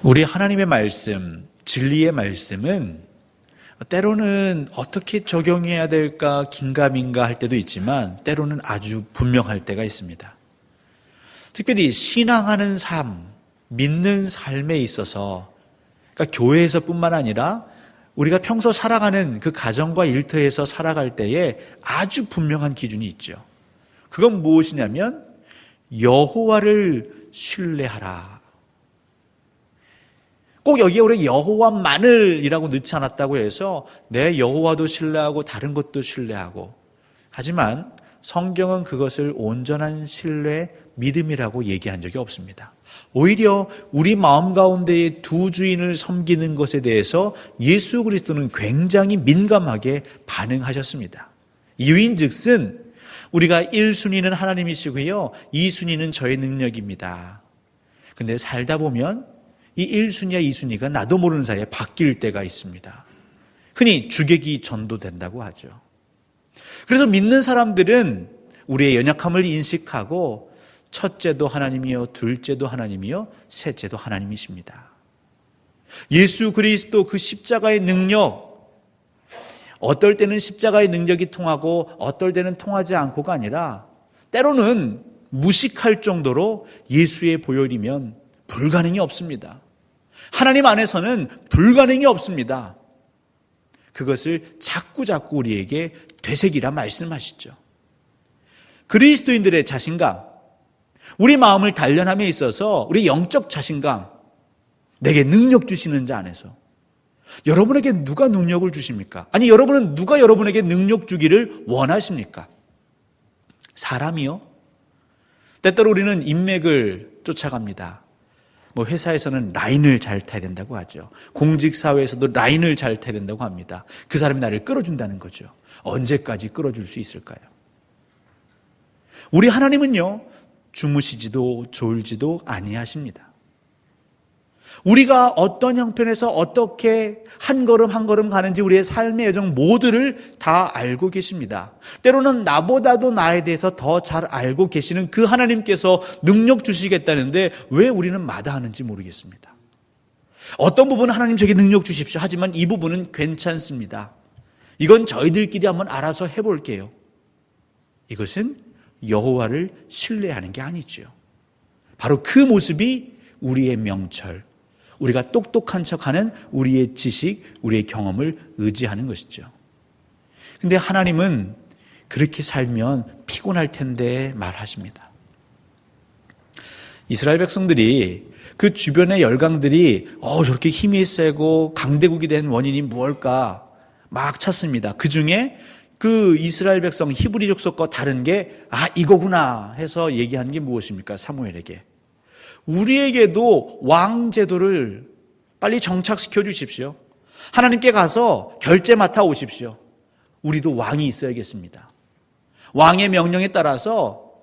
우리 하나님의 말씀, 진리의 말씀은 때로는 어떻게 적용해야 될까 긴가민가 할 때도 있지만 때로는 아주 분명할 때가 있습니다. 특별히 신앙하는 삶, 믿는 삶에 있어서, 그러니까 교회에서뿐만 아니라 우리가 평소 살아가는 그 가정과 일터에서 살아갈 때에 아주 분명한 기준이 있죠. 그건 무엇이냐면 여호와를 신뢰하라. 꼭 여기에 우리 여호와만을이라고 넣지 않았다고 해서 내 여호와도 신뢰하고 다른 것도 신뢰하고, 하지만 성경은 그것을 온전한 신뢰, 믿음이라고 얘기한 적이 없습니다. 오히려 우리 마음 가운데의 두 주인을 섬기는 것에 대해서 예수 그리스도는 굉장히 민감하게 반응하셨습니다. 이유인즉슨 우리가 1순위는 하나님이시고요, 2순위는 저의 능력입니다. 근데 살다 보면 이 1순위와 2순위가 나도 모르는 사이에 바뀔 때가 있습니다. 흔히 주객이 전도된다고 하죠. 그래서 믿는 사람들은 우리의 연약함을 인식하고 첫째도 하나님이요, 둘째도 하나님이요, 셋째도 하나님이십니다. 예수 그리스도 그 십자가의 능력, 어떨 때는 십자가의 능력이 통하고 어떨 때는 통하지 않고가 아니라 때로는 무식할 정도로 예수의 보혈이면 불가능이 없습니다. 하나님 안에서는 불가능이 없습니다. 그것을 자꾸 우리에게 되새기라 말씀하시죠. 그리스도인들의 자신감, 우리 마음을 단련함에 있어서 우리 영적 자신감, 내게 능력 주시는 자 안에서 여러분에게 누가 능력을 주십니까? 아니, 여러분은 누가 여러분에게 능력 주기를 원하십니까? 사람이요? 때때로 우리는 인맥을 쫓아갑니다. 회사에서는 라인을 잘 타야 된다고 하죠. 공직사회에서도 라인을 잘 타야 된다고 합니다. 그 사람이 나를 끌어준다는 거죠. 언제까지 끌어줄 수 있을까요? 우리 하나님은요, 주무시지도 졸지도 아니하십니다. 우리가 어떤 형편에서 어떻게 한 걸음 한 걸음 가는지 우리의 삶의 여정 모두를 다 알고 계십니다. 때로는 나보다도 나에 대해서 더 잘 알고 계시는 그 하나님께서 능력 주시겠다는데 왜 우리는 마다하는지 모르겠습니다. 어떤 부분은 하나님 저에게 능력 주십시오. 하지만 이 부분은 괜찮습니다. 이건 저희들끼리 한번 알아서 해볼게요. 이것은 여호와를 신뢰하는 게 아니죠. 바로 그 모습이 우리의 명철, 우리가 똑똑한 척하는 우리의 지식, 우리의 경험을 의지하는 것이죠. 근데 하나님은 그렇게 살면 피곤할 텐데 말하십니다. 이스라엘 백성들이 그 주변의 열강들이 저렇게 힘이 세고 강대국이 된 원인이 무엇일까 막 찾습니다. 그 중에 그 이스라엘 백성 히브리 족속과 다른 게 이거구나 해서 얘기하는 게 무엇입니까? 사무엘에게 우리에게도 왕 제도를 빨리 정착시켜 주십시오. 하나님께 가서 결제 맡아 오십시오. 우리도 왕이 있어야겠습니다. 왕의 명령에 따라서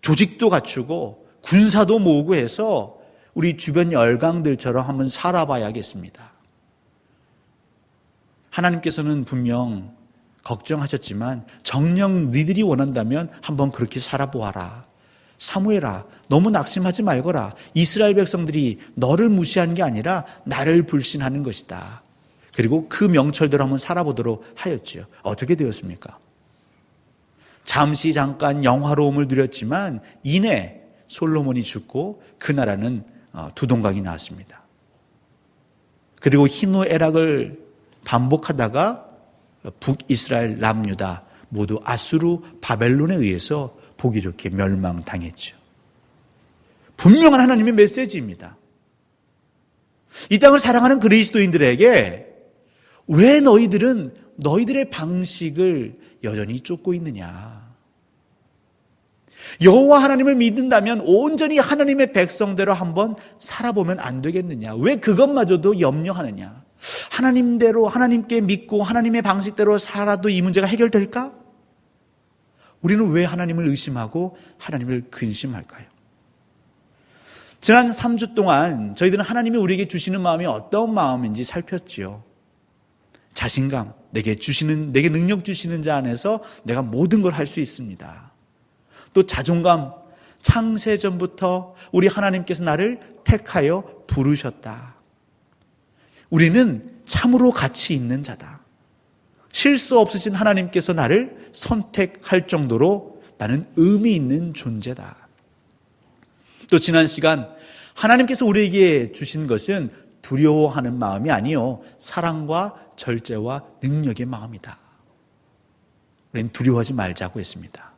조직도 갖추고 군사도 모으고 해서 우리 주변 열강들처럼 한번 살아봐야겠습니다. 하나님께서는 분명 걱정하셨지만 정녕 너희들이 원한다면 한번 그렇게 살아보아라. 사무엘아, 너무 낙심하지 말거라. 이스라엘 백성들이 너를 무시하는 게 아니라 나를 불신하는 것이다. 그리고 그 명철대로 한번 살아보도록 하였지요. 어떻게 되었습니까? 잠깐 영화로움을 누렸지만 이내 솔로몬이 죽고 그 나라는 두동강이 나왔습니다. 그리고 희노애락을 반복하다가 북이스라엘, 남유다 모두 아수르, 바벨론에 의해서 보기 좋게 멸망당했죠. 분명한 하나님의 메시지입니다. 이 땅을 사랑하는 그리스도인들에게 왜 너희들은 너희들의 방식을 여전히 쫓고 있느냐? 여호와 하나님을 믿는다면 온전히 하나님의 백성대로 한번 살아보면 안 되겠느냐? 왜 그것마저도 염려하느냐? 하나님대로 하나님께 믿고 하나님의 방식대로 살아도 이 문제가 해결될까? 우리는 왜 하나님을 의심하고 하나님을 근심할까요? 지난 3주 동안 저희들은 하나님이 우리에게 주시는 마음이 어떤 마음인지 살폈지요. 자신감, 내게 능력 주시는 자 안에서 내가 모든 걸 할 수 있습니다. 또 자존감, 창세전부터 우리 하나님께서 나를 택하여 부르셨다. 우리는 참으로 가치 있는 자다. 실수 없으신 하나님께서 나를 선택할 정도로 나는 의미 있는 존재다. 또 지난 시간 하나님께서 우리에게 주신 것은 두려워하는 마음이 아니요 사랑과 절제와 능력의 마음이다. 우리는 두려워하지 말자고 했습니다.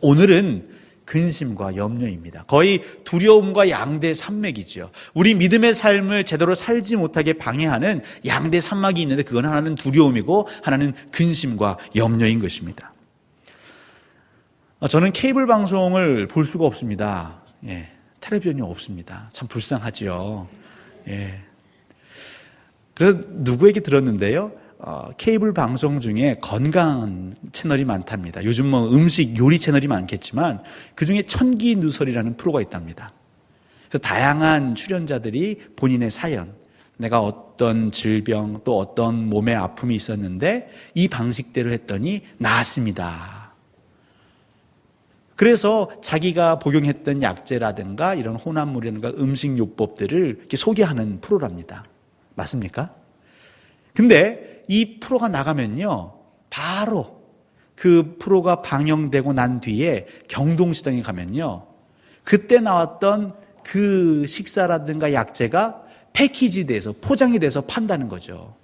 오늘은 근심과 염려입니다. 거의 두려움과 양대 산맥이죠. 우리 믿음의 삶을 제대로 살지 못하게 방해하는 양대 산막이 있는데 그건 하나는 두려움이고 하나는 근심과 염려인 것입니다. 저는 케이블 방송을 볼 수가 없습니다. 텔레비전이 없습니다. 참 불쌍하지요. 그래서 누구에게 들었는데요. 케이블 방송 중에 건강 채널이 많답니다. 요즘 음식 요리 채널이 많겠지만 그중에 천기누설이라는 프로가 있답니다. 그래서 다양한 출연자들이 본인의 사연, 내가 어떤 질병 또 어떤 몸의 아픔이 있었는데 이 방식대로 했더니 나았습니다. 그래서 자기가 복용했던 약재라든가 이런 혼합물이라든가 음식요법들을 이렇게 소개하는 프로랍니다. 맞습니까? 근데 이 프로가 나가면요, 바로 그 프로가 방영되고 난 뒤에 경동시장에 가면요, 그때 나왔던 그 식사라든가 약재가 패키지 돼서 포장이 돼서 판다는 거죠.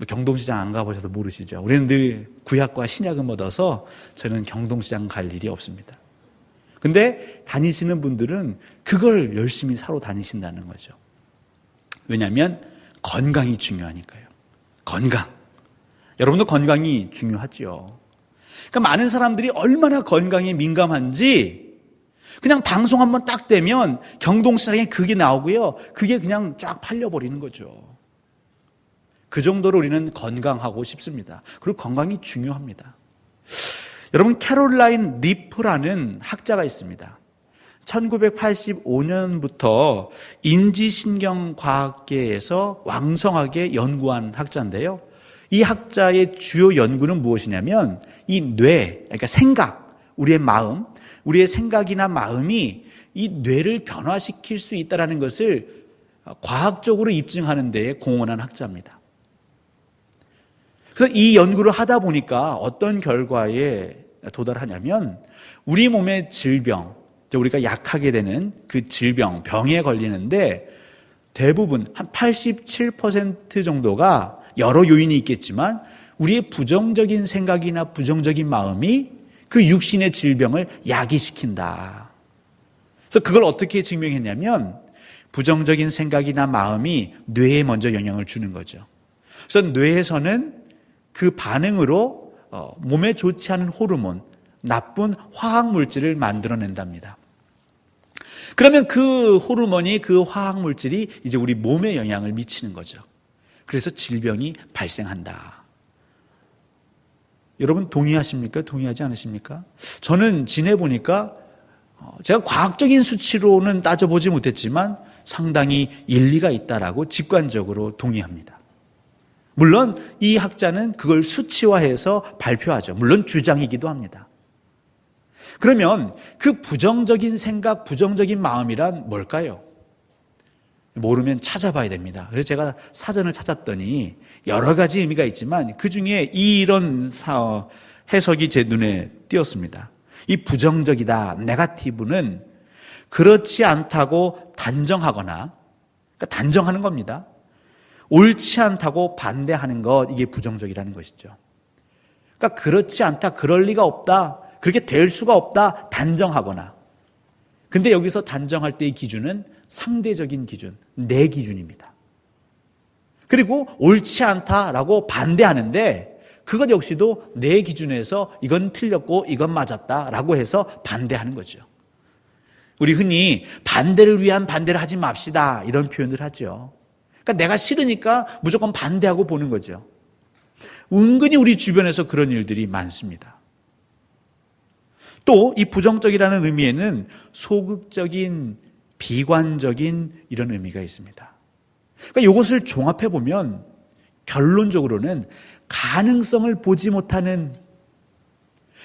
경동시장 안 가보셔서 모르시죠. 우리는 늘 구약과 신약을 얻어서 저는 경동시장 갈 일이 없습니다. 근데 다니시는 분들은 그걸 열심히 사러 다니신다는 거죠. 왜냐하면 건강이 중요하니까요. 건강. 여러분도 건강이 중요하죠. 그러니까 많은 사람들이 얼마나 건강에 민감한지 그냥 방송 한번 딱 되면 경동시장에 그게 나오고요. 그게 그냥 쫙 팔려버리는 거죠. 그 정도로 우리는 건강하고 싶습니다. 그리고 건강이 중요합니다. 여러분, 캐롤라인 리프라는 학자가 있습니다. 1985년부터 인지신경과학계에서 왕성하게 연구한 학자인데요. 이 학자의 주요 연구는 무엇이냐면 이 뇌, 그러니까 생각, 우리의 마음, 우리의 생각이나 마음이 이 뇌를 변화시킬 수 있다는 것을 과학적으로 입증하는 데에 공헌한 학자입니다. 그래서 이 연구를 하다 보니까 어떤 결과에 도달하냐면 우리 몸의 질병, 우리가 약하게 되는 그 질병, 병에 걸리는데 대부분 한 87% 정도가 여러 요인이 있겠지만 우리의 부정적인 생각이나 부정적인 마음이 그 육신의 질병을 야기시킨다. 그래서 그걸 어떻게 증명했냐면 부정적인 생각이나 마음이 뇌에 먼저 영향을 주는 거죠. 그래서 뇌에서는 그 반응으로 몸에 좋지 않은 호르몬, 나쁜 화학물질을 만들어낸답니다. 그러면 그 호르몬이, 그 화학물질이 이제 우리 몸에 영향을 미치는 거죠. 그래서 질병이 발생한다. 여러분 동의하십니까? 동의하지 않으십니까? 저는 지내보니까 제가 과학적인 수치로는 따져보지 못했지만 상당히 일리가 있다라고 직관적으로 동의합니다. 물론 이 학자는 그걸 수치화해서 발표하죠. 물론 주장이기도 합니다. 그러면 그 부정적인 생각, 부정적인 마음이란 뭘까요? 모르면 찾아봐야 됩니다. 그래서 제가 사전을 찾았더니 여러 가지 의미가 있지만 그중에 이런 해석이 제 눈에 띄었습니다. 이 부정적이다, 네거티브는 그렇지 않다고 단정하거나, 그러니까 단정하는 겁니다. 옳지 않다고 반대하는 것, 이게 부정적이라는 것이죠. 그러니까 그렇지 않다, 그럴 리가 없다, 그렇게 될 수가 없다, 단정하거나. 근데 여기서 단정할 때의 기준은 상대적인 기준, 내 기준입니다. 그리고 옳지 않다라고 반대하는데 그것 역시도 내 기준에서 이건 틀렸고 이건 맞았다라고 해서 반대하는 거죠. 우리 흔히 반대를 위한 반대를 하지 맙시다 이런 표현을 하죠. 그러니까 내가 싫으니까 무조건 반대하고 보는 거죠. 은근히 우리 주변에서 그런 일들이 많습니다. 또 이 부정적이라는 의미에는 소극적인, 비관적인 이런 의미가 있습니다. 그러니까 이것을 종합해 보면 결론적으로는 가능성을 보지 못하는,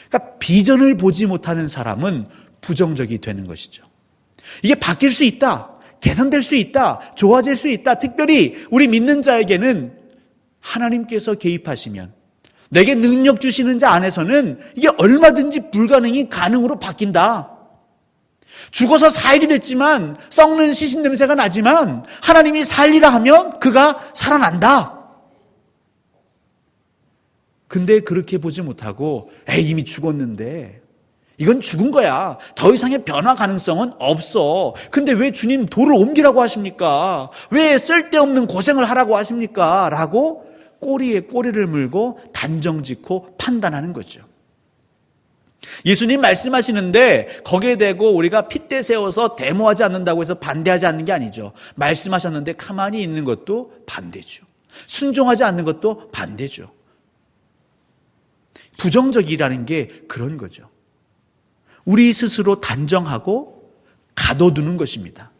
그러니까 비전을 보지 못하는 사람은 부정적이 되는 것이죠. 이게 바뀔 수 있다, 개선될 수 있다, 좋아질 수 있다. 특별히 우리 믿는 자에게는 하나님께서 개입하시면, 내게 능력 주시는 자 안에서는 이게 얼마든지 불가능이 가능으로 바뀐다. 죽어서 4일이 됐지만, 썩는 시신 냄새가 나지만 하나님이 살리라 하면 그가 살아난다. 근데 그렇게 보지 못하고 이미 죽었는데, 이건 죽은 거야, 더 이상의 변화 가능성은 없어, 근데 왜 주님 돌을 옮기라고 하십니까? 왜 쓸데없는 고생을 하라고 하십니까? 라고 꼬리에 꼬리를 물고 단정짓고 판단하는 거죠. 예수님 말씀하시는데 거기에 대고 우리가 핏대 세워서 데모하지 않는다고 해서 반대하지 않는 게 아니죠. 말씀하셨는데 가만히 있는 것도 반대죠. 순종하지 않는 것도 반대죠. 부정적이라는 게 그런 거죠. 우리 스스로 단정하고 가둬두는 것입니다.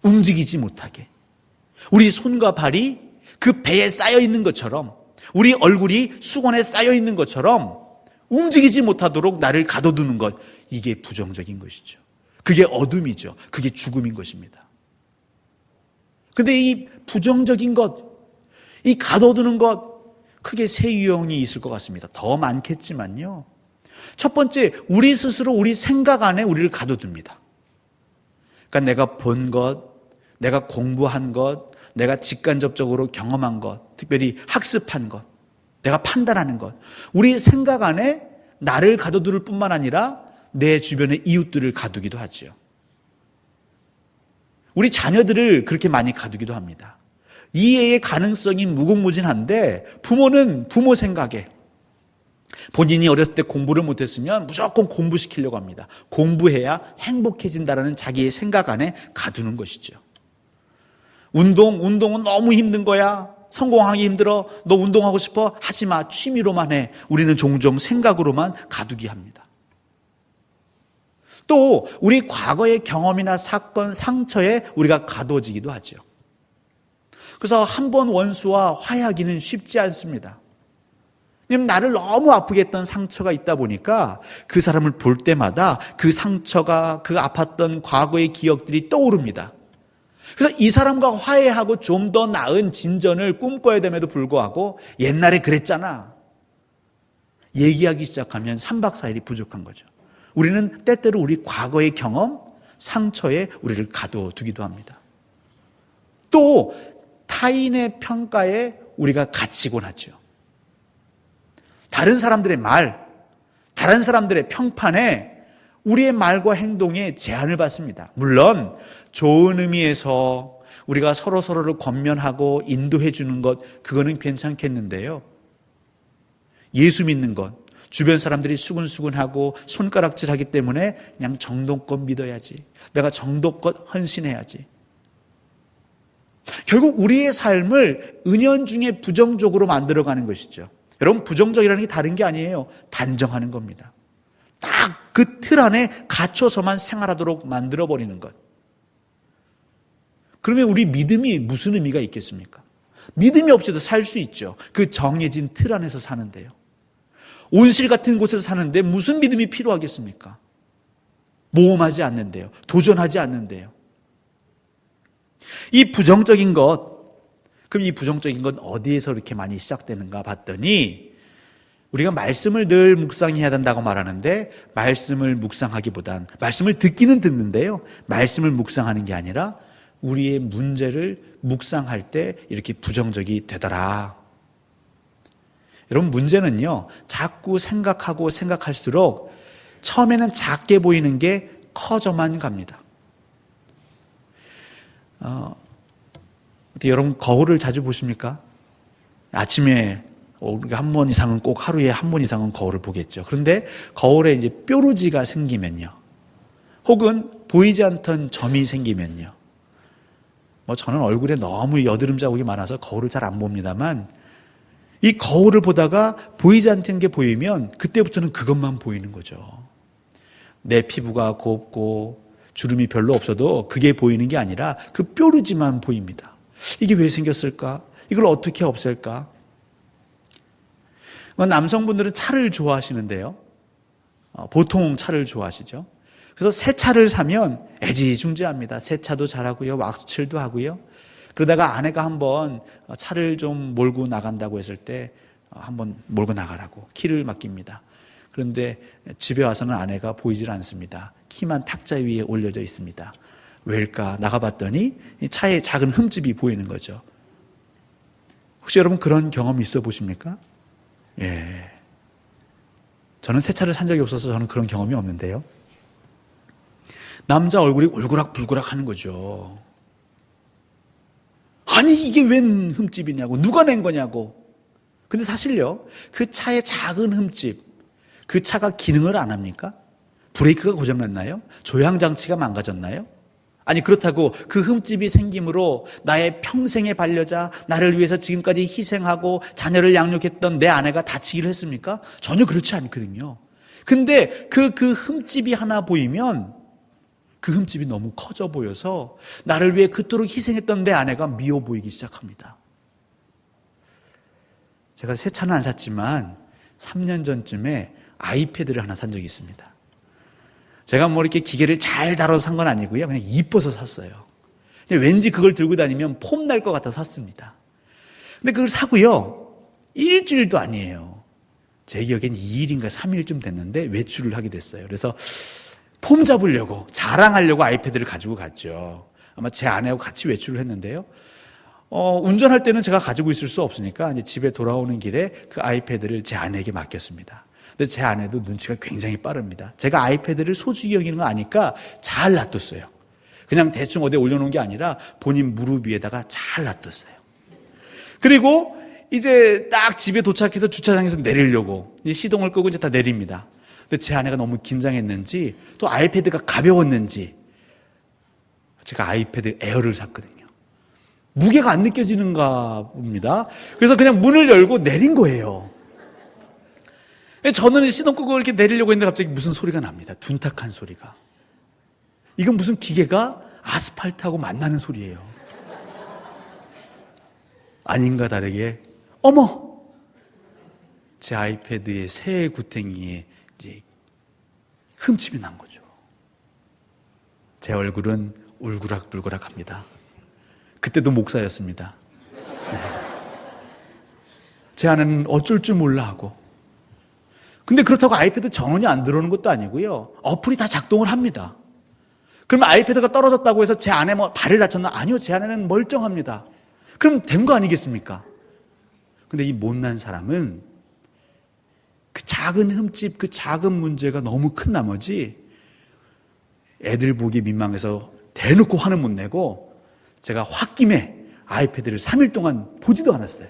움직이지 못하게. 우리 손과 발이 그 배에 쌓여 있는 것처럼, 우리 얼굴이 수건에 쌓여 있는 것처럼 움직이지 못하도록 나를 가둬두는 것, 이게 부정적인 것이죠. 그게 어둠이죠. 그게 죽음인 것입니다. 근데 이 부정적인 것, 이 가둬두는 것, 크게 세 유형이 있을 것 같습니다. 더 많겠지만요. 첫 번째, 우리 스스로 우리 생각 안에 우리를 가둬둡니다. 그러니까 내가 본 것, 내가 공부한 것, 내가 직간접적으로 경험한 것, 특별히 학습한 것, 내가 판단하는 것, 우리 생각 안에 나를 가둬둘 뿐만 아니라 내 주변의 이웃들을 가두기도 하죠. 우리 자녀들을 그렇게 많이 가두기도 합니다. 이해의 가능성이 무궁무진한데, 부모는 부모 생각에, 본인이 어렸을 때 공부를 못했으면 무조건 공부시키려고 합니다. 공부해야 행복해진다라는 자기의 생각 안에 가두는 것이죠. 운동은 너무 힘든 거야. 성공하기 힘들어. 너 운동하고 싶어? 하지 마. 취미로만 해. 우리는 종종 생각으로만 가두기 합니다. 또 우리 과거의 경험이나 사건, 상처에 우리가 가둬지기도 하죠. 그래서 한 번 원수와 화해하기는 쉽지 않습니다. 왜냐하면 나를 너무 아프게 했던 상처가 있다 보니까 그 사람을 볼 때마다 그 상처가, 그 아팠던 과거의 기억들이 떠오릅니다. 그래서 이 사람과 화해하고 좀 더 나은 진전을 꿈꿔야 됨에도 불구하고 옛날에 그랬잖아, 얘기하기 시작하면 3박 4일이 부족한 거죠. 우리는 때때로 우리 과거의 경험, 상처에 우리를 가둬두기도 합니다. 또 타인의 평가에 우리가 갇히곤 하죠. 다른 사람들의 말, 다른 사람들의 평판에 우리의 말과 행동에 제한을 받습니다. 물론 좋은 의미에서 우리가 서로를 권면하고 인도해 주는 것, 그거는 괜찮겠는데요. 예수 믿는 것, 주변 사람들이 수근수근하고 손가락질하기 때문에 그냥 정도껏 믿어야지, 내가 정도껏 헌신해야지. 결국 우리의 삶을 은연중에 부정적으로 만들어가는 것이죠. 여러분, 부정적이라는 게 다른 게 아니에요. 단정하는 겁니다. 딱 그 틀 안에 갇혀서만 생활하도록 만들어버리는 것. 그러면 우리 믿음이 무슨 의미가 있겠습니까? 믿음이 없이도 살 수 있죠. 그 정해진 틀 안에서 사는데요. 온실 같은 곳에서 사는데 무슨 믿음이 필요하겠습니까? 모험하지 않는데요. 도전하지 않는데요. 이 부정적인 것, 그럼 이 부정적인 건 어디에서 이렇게 많이 시작되는가 봤더니, 우리가 말씀을 늘 묵상해야 된다고 말하는데, 말씀을 묵상하기보단, 말씀을 듣기는 듣는데요, 말씀을 묵상하는 게 아니라 우리의 문제를 묵상할 때 이렇게 부정적이 되더라. 여러분, 문제는요, 자꾸 생각하고 생각할수록 처음에는 작게 보이는 게 커져만 갑니다. 여러분, 거울을 자주 보십니까? 아침에 우리가 한 번 이상은, 꼭 하루에 한 번 이상은 거울을 보겠죠. 그런데 거울에 이제 뾰루지가 생기면요, 혹은 보이지 않던 점이 생기면요, 저는 얼굴에 너무 여드름 자국이 많아서 거울을 잘 안 봅니다만, 이 거울을 보다가 보이지 않던 게 보이면 그때부터는 그것만 보이는 거죠. 내 피부가 곱고 주름이 별로 없어도 그게 보이는 게 아니라 그 뾰루지만 보입니다. 이게 왜 생겼을까? 이걸 어떻게 없앨까? 남성분들은 차를 좋아하시는데요, 보통 차를 좋아하시죠. 그래서 새 차를 사면 애지중지합니다. 새 차도 잘하고요, 왁스칠도 하고요. 그러다가 아내가 한번 차를 좀 몰고 나간다고 했을 때 한번 몰고 나가라고 키를 맡깁니다. 그런데 집에 와서는 아내가 보이질 않습니다. 키만 탁자 위에 올려져 있습니다. 왜일까? 나가봤더니 차에 작은 흠집이 보이는 거죠. 혹시 여러분 그런 경험 있어 보십니까? 예. 저는 새 차를 산 적이 없어서 저는 그런 경험이 없는데요. 남자 얼굴이 울그락불그락 하는 거죠. 아니 이게 웬 흠집이냐고, 누가 낸 거냐고. 근데 사실요, 그 차의 작은 흠집, 그 차가 기능을 안 합니까? 브레이크가 고장났나요? 조향장치가 망가졌나요? 아니 그렇다고 그 흠집이 생김으로 나의 평생의 반려자, 나를 위해서 지금까지 희생하고 자녀를 양육했던 내 아내가 다치기를 했습니까? 전혀 그렇지 않거든요. 근데 그 흠집이 하나 보이면 그 흠집이 너무 커져 보여서 나를 위해 그토록 희생했던 내 아내가 미워 보이기 시작합니다. 제가 새 차는 안 샀지만 3년 전쯤에 아이패드를 하나 산 적이 있습니다. 제가 뭐 이렇게 기계를 잘 다뤄서 산 건 아니고요. 그냥 이뻐서 샀어요. 근데 왠지 그걸 들고 다니면 폼 날 것 같아서 샀습니다. 근데 그걸 사고요. 일주일도 아니에요. 제 기억엔 2일인가 3일쯤 됐는데 외출을 하게 됐어요. 그래서 폼 잡으려고, 자랑하려고 아이패드를 가지고 갔죠. 아마 제 아내하고 같이 외출을 했는데요. 운전할 때는 제가 가지고 있을 수 없으니까 이제 집에 돌아오는 길에 그 아이패드를 제 아내에게 맡겼습니다. 근데 제 아내도 눈치가 굉장히 빠릅니다. 제가 아이패드를 소중히 여기는 거 아니까 잘 놔뒀어요. 그냥 대충 어디에 올려놓은 게 아니라 본인 무릎 위에다가 잘 놔뒀어요. 그리고 이제 딱 집에 도착해서 주차장에서 내리려고 시동을 끄고 이제 다 내립니다. 근데 제 아내가 너무 긴장했는지 또 아이패드가 가벼웠는지 제가 아이패드 에어를 샀거든요. 무게가 안 느껴지는가 봅니다. 그래서 그냥 문을 열고 내린 거예요. 저는 시동 끄고 이렇게 내리려고 했는데 갑자기 무슨 소리가 납니다. 둔탁한 소리가. 이건 무슨 기계가 아스팔트하고 만나는 소리예요. 아닌가 다르게 어머! 제 아이패드의 새 구탱이에 이제 흠집이 난 거죠. 제 얼굴은 울그락불그락합니다. 그때도 목사였습니다. 제 아내는 어쩔 줄 몰라 하고. 근데 그렇다고 아이패드 전원이 안 들어오는 것도 아니고요. 어플이 다 작동을 합니다. 그러면 아이패드가 떨어졌다고 해서 제 아내 뭐 발을 다쳤나? 아니요. 제 아내는 멀쩡합니다. 그럼 된 거 아니겠습니까? 근데 이 못난 사람은 그 작은 흠집, 그 작은 문제가 너무 큰 나머지 애들 보기 민망해서 대놓고 화는 못 내고 제가 홧김에 아이패드를 3일 동안 보지도 않았어요.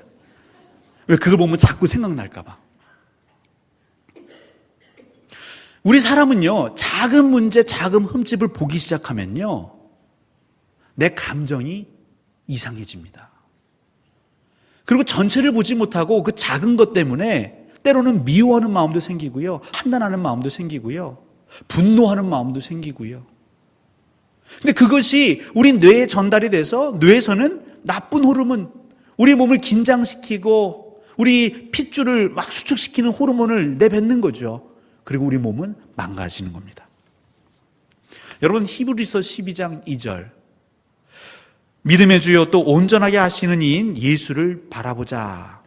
왜 그걸 보면 자꾸 생각날까 봐. 우리 사람은요, 작은 문제, 작은 흠집을 보기 시작하면요, 내 감정이 이상해집니다. 그리고 전체를 보지 못하고 그 작은 것 때문에 때로는 미워하는 마음도 생기고요, 판단하는 마음도 생기고요, 분노하는 마음도 생기고요. 근데 그것이 우리 뇌에 전달이 돼서 뇌에서는 나쁜 호르몬, 우리 몸을 긴장시키고 우리 핏줄을 막 수축시키는 호르몬을 내뱉는 거죠. 그리고 우리 몸은 망가지는 겁니다. 여러분, 히브리서 12장 2절, 믿음의 주여 또 온전하게 하시는 이인 예수를 바라보자.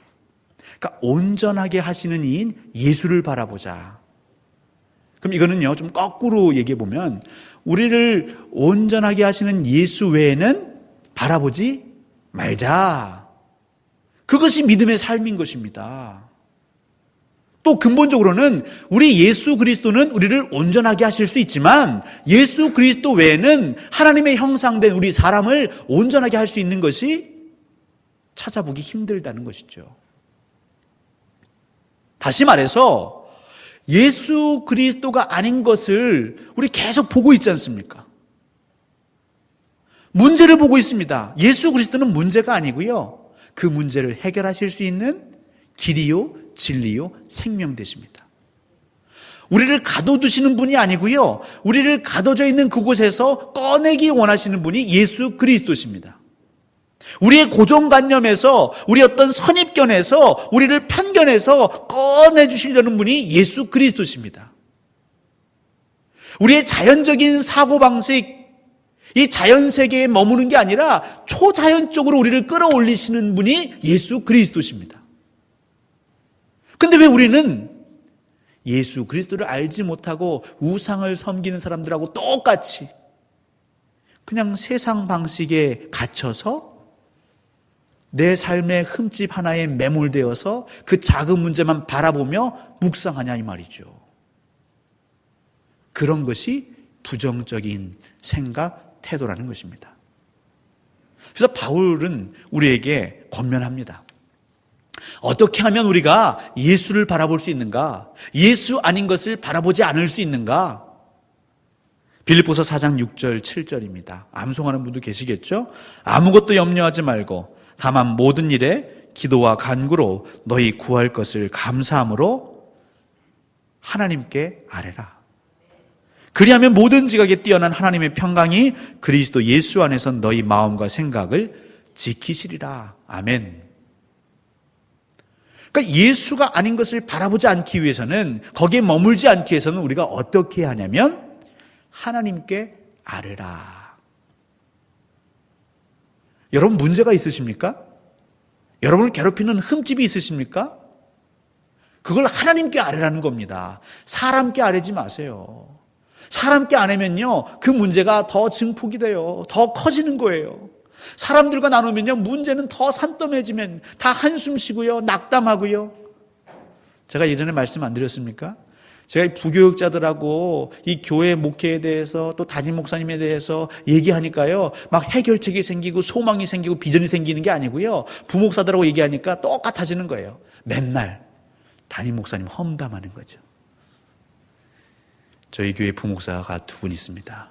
그러니까 온전하게 하시는 이인 예수를 바라보자. 그럼 이거는요, 좀 거꾸로 얘기해 보면 우리를 온전하게 하시는 예수 외에는 바라보지 말자. 그것이 믿음의 삶인 것입니다. 또 근본적으로는 우리 예수 그리스도는 우리를 온전하게 하실 수 있지만 예수 그리스도 외에는 하나님의 형상된 우리 사람을 온전하게 할 수 있는 것이 찾아보기 힘들다는 것이죠. 다시 말해서 예수 그리스도가 아닌 것을 우리 계속 보고 있지 않습니까? 문제를 보고 있습니다. 예수 그리스도는 문제가 아니고요, 그 문제를 해결하실 수 있는 길이요, 진리요, 생명 되십니다. 우리를 가둬두시는 분이 아니고요, 우리를 가둬져 있는 그곳에서 꺼내기 원하시는 분이 예수 그리스도십니다. 우리의 고정관념에서, 우리 어떤 선입견에서, 우리를 편견해서 꺼내주시려는 분이 예수 그리스도십니다. 우리의 자연적인 사고방식, 이 자연세계에 머무는 게 아니라 초자연적으로 우리를 끌어올리시는 분이 예수 그리스도십니다. 근데 왜 우리는 예수 그리스도를 알지 못하고 우상을 섬기는 사람들하고 똑같이 그냥 세상 방식에 갇혀서 내 삶의 흠집 하나에 매몰되어서 그 작은 문제만 바라보며 묵상하냐 이 말이죠. 그런 것이 부정적인 생각, 태도라는 것입니다. 그래서 바울은 우리에게 권면합니다. 어떻게 하면 우리가 예수를 바라볼 수 있는가? 예수 아닌 것을 바라보지 않을 수 있는가? 빌립보서 4장 6절 7절입니다. 암송하는 분도 계시겠죠? 아무것도 염려하지 말고 다만 모든 일에 기도와 간구로 너희 구할 것을 감사함으로 하나님께 아뢰라. 그리하면 모든 지각에 뛰어난 하나님의 평강이 그리스도 예수 안에서 너희 마음과 생각을 지키시리라. 아멘. 그러니까 예수가 아닌 것을 바라보지 않기 위해서는, 거기에 머물지 않기 위해서는 우리가 어떻게 해야 하냐면 하나님께 아뢰라. 여러분 문제가 있으십니까? 여러분을 괴롭히는 흠집이 있으십니까? 그걸 하나님께 아뢰라는 겁니다. 사람께 아뢰지 마세요. 사람께 아뢰면요, 그 문제가 더 증폭이 돼요. 더 커지는 거예요. 사람들과 나누면요, 문제는 더 산더해지면 다 한숨 쉬고요, 낙담하고요. 제가 예전에 말씀 안 드렸습니까? 제가 부교육자들하고 이 교회 목회에 대해서 또 담임 목사님에 대해서 얘기하니까요, 막 해결책이 생기고 소망이 생기고 비전이 생기는 게 아니고요, 부목사들하고 얘기하니까 똑같아지는 거예요. 맨날 담임 목사님 험담하는 거죠. 저희 교회 부목사가 두 분 있습니다.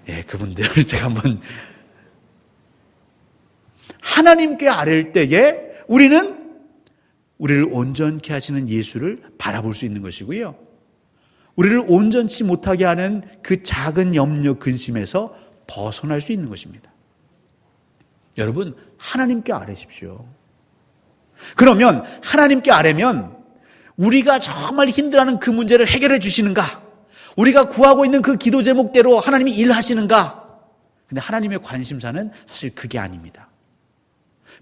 예, 그분들 제가 한번, 하나님께 아뢰일 때에 우리는 우리를 온전케 하시는 예수를 바라볼 수 있는 것이고요, 우리를 온전치 못하게 하는 그 작은 염려, 근심에서 벗어날 수 있는 것입니다. 여러분, 하나님께 아뢰십시오. 그러면 하나님께 아뢰면 우리가 정말 힘들어하는 그 문제를 해결해 주시는가? 우리가 구하고 있는 그 기도 제목대로 하나님이 일하시는가? 근데 하나님의 관심사는 사실 그게 아닙니다.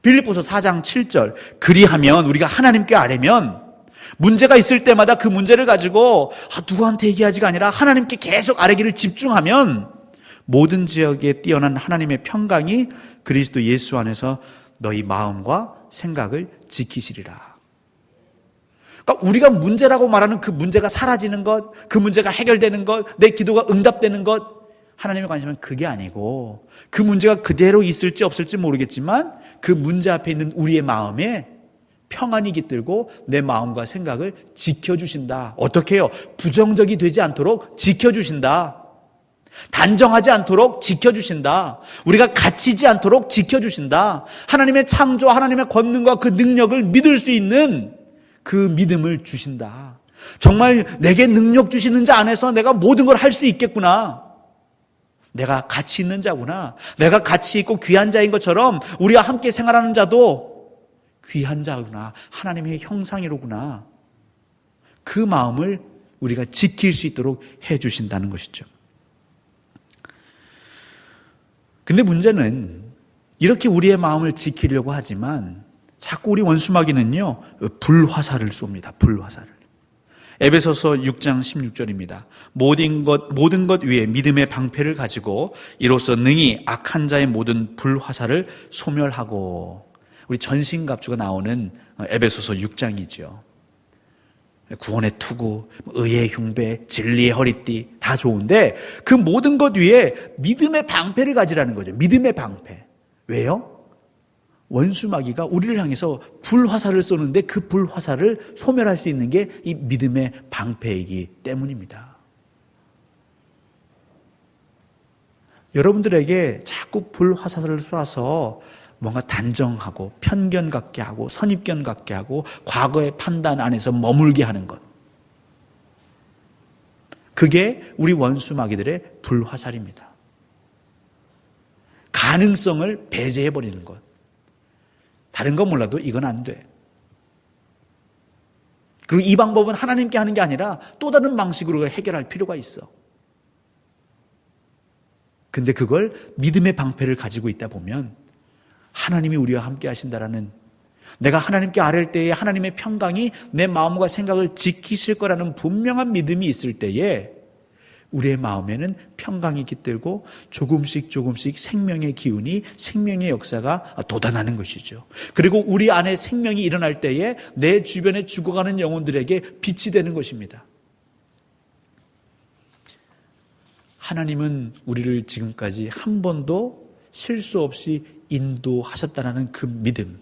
빌립보서 4장 7절, 그리하면, 우리가 하나님께 아뢰면 문제가 있을 때마다 그 문제를 가지고 누구한테 얘기하지가 아니라 하나님께 계속 아뢰기를 집중하면 모든 지역에 뛰어난 하나님의 평강이 그리스도 예수 안에서 너희 마음과 생각을 지키시리라. 그러니까 우리가 문제라고 말하는 그 문제가 사라지는 것, 그 문제가 해결되는 것, 내 기도가 응답되는 것, 하나님의 관심은 그게 아니고, 그 문제가 그대로 있을지 없을지 모르겠지만 그 문제 앞에 있는 우리의 마음에 평안이 깃들고 내 마음과 생각을 지켜주신다. 어떻게 해요? 부정적이 되지 않도록 지켜주신다. 단정하지 않도록 지켜주신다. 우리가 갇히지 않도록 지켜주신다. 하나님의 창조, 하나님의 권능과 그 능력을 믿을 수 있는 그 믿음을 주신다. 정말 내게 능력 주시는 자 안에서 내가 모든 걸 할 수 있겠구나. 내가 가치 있는 자구나. 내가 가치 있고 귀한 자인 것처럼 우리와 함께 생활하는 자도 귀한 자구나. 하나님의 형상이로구나. 그 마음을 우리가 지킬 수 있도록 해 주신다는 것이죠. 근데 문제는 이렇게 우리의 마음을 지키려고 하지만 자꾸 우리 원수마귀는요, 불화살을 쏩니다. 불화살을. 에베소서 6장 16절입니다. 모든 것 위에 믿음의 방패를 가지고 이로써 능히 악한 자의 모든 불화살을 소멸하고. 우리 전신갑주가 나오는 에베소서 6장이죠. 구원의 투구, 의의 흉배, 진리의 허리띠 다 좋은데 그 모든 것 위에 믿음의 방패를 가지라는 거죠. 믿음의 방패. 왜요? 원수마귀가 우리를 향해서 불화살을 쏘는데 그 불화살을 소멸할 수 있는 게 이 믿음의 방패이기 때문입니다. 여러분들에게 자꾸 불화살을 쏴서 뭔가 단정하고 편견 갖게 하고 선입견 갖게 하고 과거의 판단 안에서 머물게 하는 것, 그게 우리 원수마귀들의 불화살입니다. 가능성을 배제해버리는 것. 다른 건 몰라도 이건 안 돼. 그리고 이 방법은 하나님께 하는 게 아니라 또 다른 방식으로 해결할 필요가 있어. 근데 그걸 믿음의 방패를 가지고 있다 보면 하나님이 우리와 함께 하신다라는, 내가 하나님께 아랠 때에 하나님의 평강이 내 마음과 생각을 지키실 거라는 분명한 믿음이 있을 때에 우리의 마음에는 평강이 깃들고 조금씩 생명의 기운이, 생명의 역사가 돋아나는 것이죠. 그리고 우리 안에 생명이 일어날 때에 내 주변에 죽어가는 영혼들에게 빛이 되는 것입니다. 하나님은 우리를 지금까지 한 번도 실수 없이 인도하셨다는 그 믿음.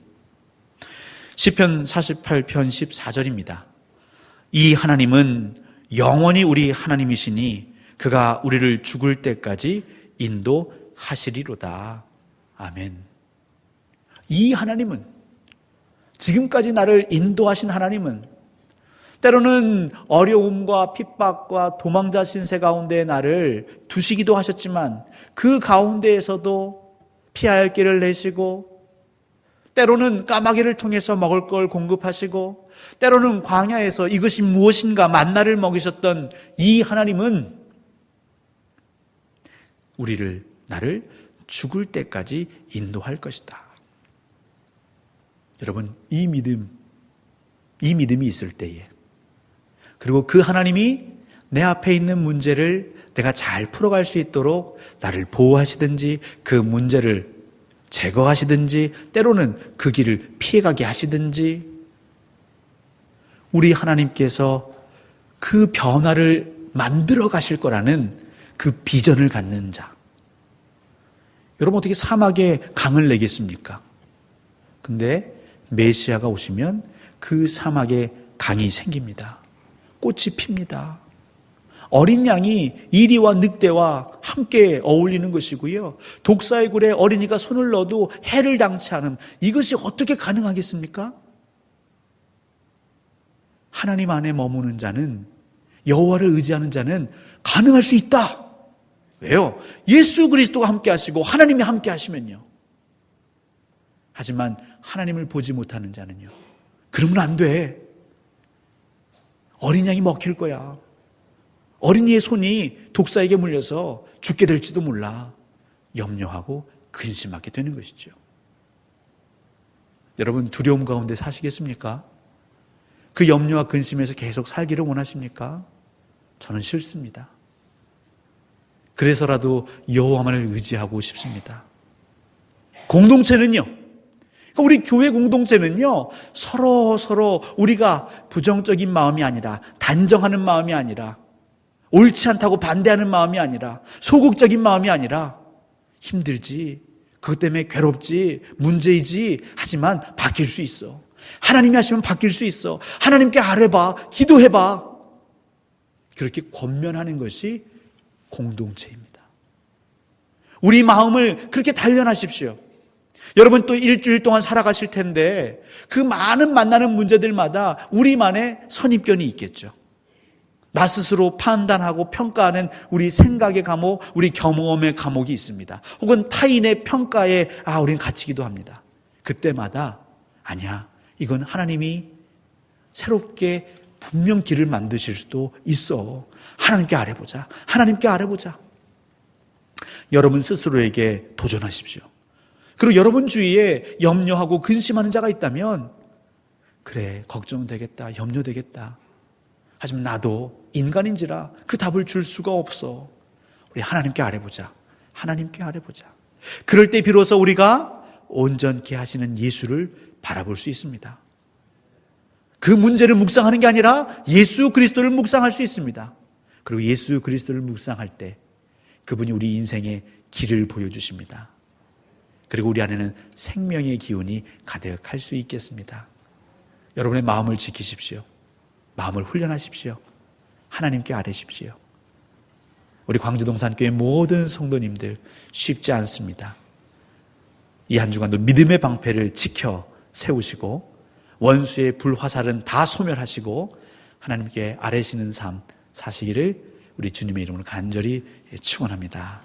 시편 48편 14절입니다. 이 하나님은 영원히 우리 하나님이시니 그가 우리를 죽을 때까지 인도하시리로다. 아멘. 이 하나님은, 지금까지 나를 인도하신 하나님은 때로는 어려움과 핍박과 도망자 신세 가운데 나를 두시기도 하셨지만 그 가운데에서도 피할 길을 내시고, 때로는 까마귀를 통해서 먹을 걸 공급하시고, 때로는 광야에서 이것이 무엇인가 만나를 먹이셨던 이 하나님은 나를 죽을 때까지 인도할 것이다. 여러분, 이 믿음이 있을 때에, 그리고 그 하나님이 내 앞에 있는 문제를 내가 잘 풀어갈 수 있도록 나를 보호하시든지 그 문제를 제거하시든지 때로는 그 길을 피해가게 하시든지, 우리 하나님께서 그 변화를 만들어 가실 거라는 그 비전을 갖는 자. 여러분, 어떻게 사막에 강을 내겠습니까? 근데 메시아가 오시면 그 사막에 강이 생깁니다. 꽃이 핍니다. 어린 양이 이리와 늑대와 함께 어울리는 것이고요. 독사의 굴에 어린이가 손을 넣어도 해를 당치 않음. 이것이 어떻게 가능하겠습니까? 하나님 안에 머무는 자는, 여호와를 의지하는 자는 가능할 수 있다. 왜요? 예수 그리스도가 함께 하시고 하나님이 함께 하시면요. 하지만 하나님을 보지 못하는 자는요, 그러면 안 돼. 어린 양이 먹힐 거야. 어린이의 손이 독사에게 물려서 죽게 될지도 몰라. 염려하고 근심하게 되는 것이죠. 여러분, 두려움 가운데 사시겠습니까? 그 염려와 근심에서 계속 살기를 원하십니까? 저는 싫습니다. 그래서라도 여호와만을 의지하고 싶습니다. 공동체는요, 우리 교회 공동체는요, 서로 우리가 부정적인 마음이 아니라, 단정하는 마음이 아니라, 옳지 않다고 반대하는 마음이 아니라, 소극적인 마음이 아니라, 힘들지, 그것 때문에 괴롭지, 문제이지, 하지만 바뀔 수 있어. 하나님이 하시면 바뀔 수 있어. 하나님께 아뢰봐, 기도해봐. 그렇게 권면하는 것이 공동체입니다. 우리 마음을 그렇게 단련하십시오. 여러분, 또 일주일 동안 살아가실 텐데 그 많은 만나는 문제들마다 우리만의 선입견이 있겠죠. 나 스스로 판단하고 평가하는 우리 생각의 감옥, 우리 경험의 감옥이 있습니다. 혹은 타인의 평가에 우리는 갇히기도 합니다. 그때마다 아니야, 이건 하나님이 새롭게 분명 길을 만드실 수도 있어. 하나님께 아뢰보자. 하나님께 아뢰보자. 여러분 스스로에게 도전하십시오. 그리고 여러분 주위에 염려하고 근심하는 자가 있다면, 그래, 걱정되겠다, 염려되겠다. 하지만 나도 인간인지라 그 답을 줄 수가 없어. 우리 하나님께 아뢰보자. 하나님께 아뢰보자. 그럴 때 비로소 우리가 온전케 하시는 예수를 바라볼 수 있습니다. 그 문제를 묵상하는 게 아니라 예수 그리스도를 묵상할 수 있습니다. 그리고 예수 그리스도를 묵상할 때 그분이 우리 인생의 길을 보여주십니다. 그리고 우리 안에는 생명의 기운이 가득할 수 있겠습니다. 여러분의 마음을 지키십시오. 마음을 훈련하십시오. 하나님께 아뢰십시오. 우리 광주동산교회 모든 성도님들, 쉽지 않습니다. 이 한 주간도 믿음의 방패를 지켜 세우시고 원수의 불화살은 다 소멸하시고 하나님께 아뢰시는 삶 사시기를 우리 주님의 이름으로 간절히 축원합니다.